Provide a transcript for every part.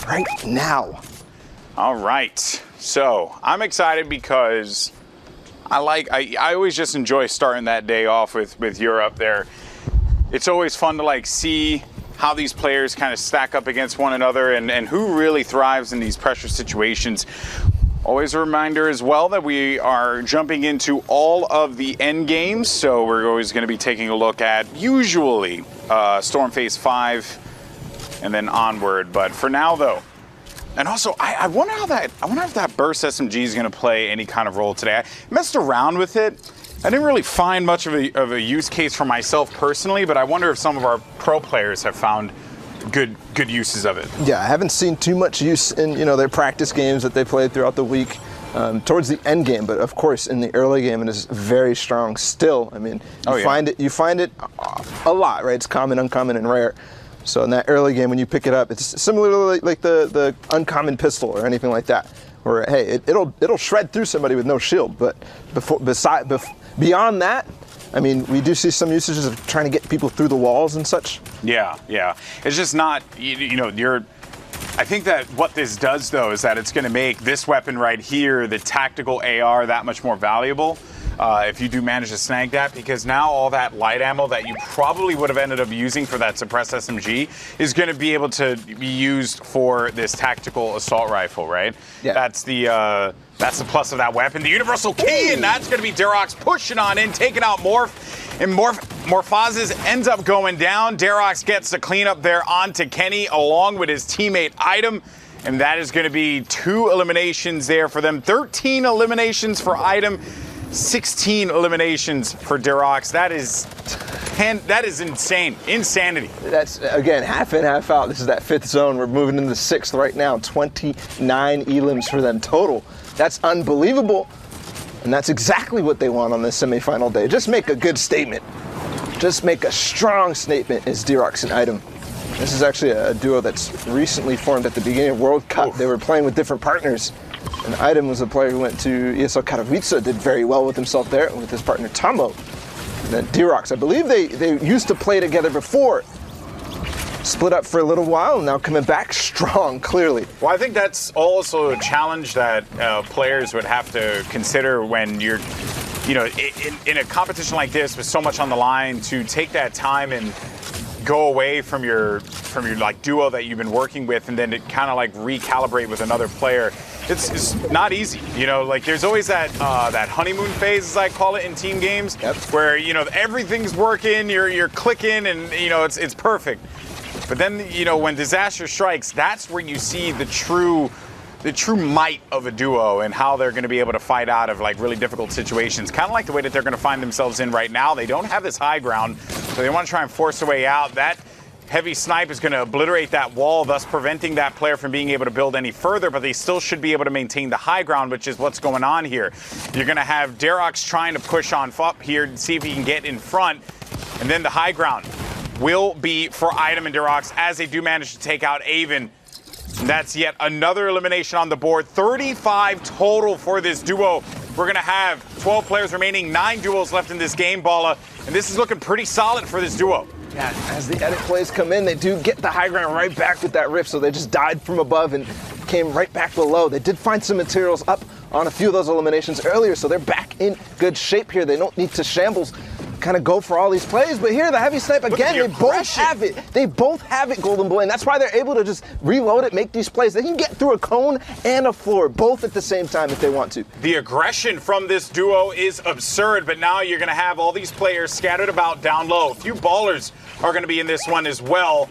right now. All right. So I'm excited because I always just enjoy starting that day off with Europe there. It's always fun to like see how these players kind of stack up against one another and who really thrives in these pressure situations. Always a reminder as well that we are jumping into all of the end games, so we're always going to be taking a look at usually Storm Phase 5 and then onward. But for now, though, and also I wonder if that burst SMG is going to play any kind of role today. I messed around with it. I didn't really find much of a use case for myself personally, but I wonder if some of our pro players have found good uses of it. Yeah, I haven't seen too much use in their practice games that they played throughout the week towards the end game, but of course in the early game it is very strong still. I mean, you find it a lot, right? It's common, uncommon, and rare. So in that early game when you pick it up, it's similar to like the uncommon pistol or anything like that, where hey, it'll shred through somebody with no shield. But beyond that, I mean, we do see some usages of trying to get people through the walls and such. Yeah. It's just not, I think that what this does, though, is that it's going to make this weapon right here, the tactical AR, that much more valuable if you do manage to snag that, because now all that light ammo that you probably would have ended up using for that suppressed SMG is going to be able to be used for this tactical assault rifle, right? Yeah. That's the plus of that weapon. The universal key, and that's going to be Darox pushing on in, taking out Morph. And Morphazes ends up going down. Darox gets the cleanup there onto Kenny along with his teammate Item. And that is going to be 2 eliminations there for them. 13 eliminations for Item, 16 eliminations for Darox. That is insane. Insanity. That's, again, half in, half out. This is that 5th zone. We're moving into the 6th right now. 29 elims for them total. That's unbelievable. And that's exactly what they want on this semifinal day. Just make a good statement. Just make a strong statement as Darox and Item. This is actually a duo that's recently formed at the beginning of World Cup. They were playing with different partners. And Item was a player who went to ESL Katowice, did very well with himself there, with his partner Tambo. And then Darox, I believe they used to play together before. Split up for a little while, and now coming back strong, clearly. Well, I think that's also a challenge that players would have to consider when you're, in a competition like this with so much on the line, to take that time and go away from your like duo that you've been working with, and then to kind of like recalibrate with another player. It's not easy, like there's always that honeymoon phase, as I call it, in team games, where everything's working, you're clicking, and it's perfect. But then when disaster strikes, that's where you see the true might of a duo and how they're going to be able to fight out of like really difficult situations. Kind of like the way that they're going to find themselves in right now. They don't have this high ground, so they want to try and force their way out. That heavy snipe is going to obliterate that wall, thus preventing that player from being able to build any further, but they still should be able to maintain the high ground, which is what's going on here. You're going to have Darox trying to push on up here and see if he can get in front, and then the high ground will be for Item and Darox as they do manage to take out Avon. And that's yet another elimination on the board. 35 total for this duo. We're going to have 12 players remaining, 9 duos left in this game, Balla, and this is looking pretty solid for this duo. Yeah, as the edit plays come in, they do get the high ground right back with that rift, so they just died from above and came right back below. They did find some materials up on a few of those eliminations earlier, so they're back in good shape here. They don't need to shambles kind of go for all these plays, but here the heavy snipe again, they both have it. They both have it, Golden Boy, and that's why they're able to just reload it, make these plays. They can get through a cone and a floor, both at the same time if they want to. The aggression from this duo is absurd, but now you're going to have all these players scattered about down low. A few ballers are going to be in this one as well.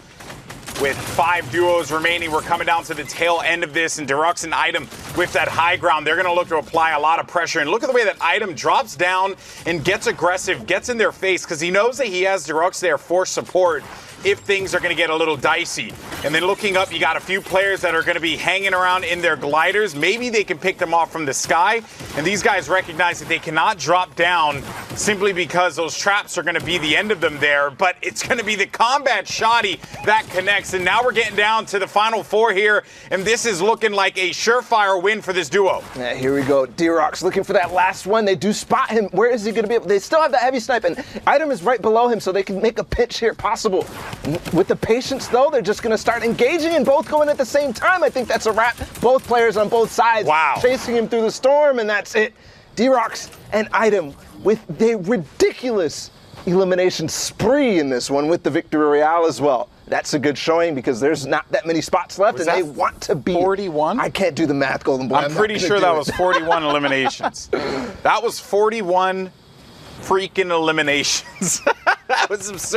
With 5 duos remaining, we're coming down to the tail end of this, and Darox and Item with that high ground, they're going to look to apply a lot of pressure. And look at the way that Item drops down and gets aggressive, gets in their face, because he knows that he has Darox there for support if things are going to get a little dicey. And then looking up, you got a few players that are going to be hanging around in their gliders. Maybe they can pick them off from the sky. And these guys recognize that they cannot drop down simply because those traps are going to be the end of them there, but it's going to be the combat shoddy that connects. And now we're getting down to the final 4 here, and this is looking like a surefire win for this duo. Yeah, here we go. D-Rock's looking for that last one. They do spot him. Where is he going to be able? They still have that heavy snipe, and Item is right below him, so they can make a pitch here possible. With the patience, though, they're just going to start engaging and both going at the same time. I think that's a wrap. Both players on both sides chasing him through the storm, and that's it. D-Rock's and Item with the ridiculous elimination spree in this one with the Victory Royale as well. That's a good showing because there's not that many spots left, and they want to be 41. I can't do the math, Golden Boy. I'm pretty sure that was 41 eliminations. That was 41 freaking eliminations. That was absurd.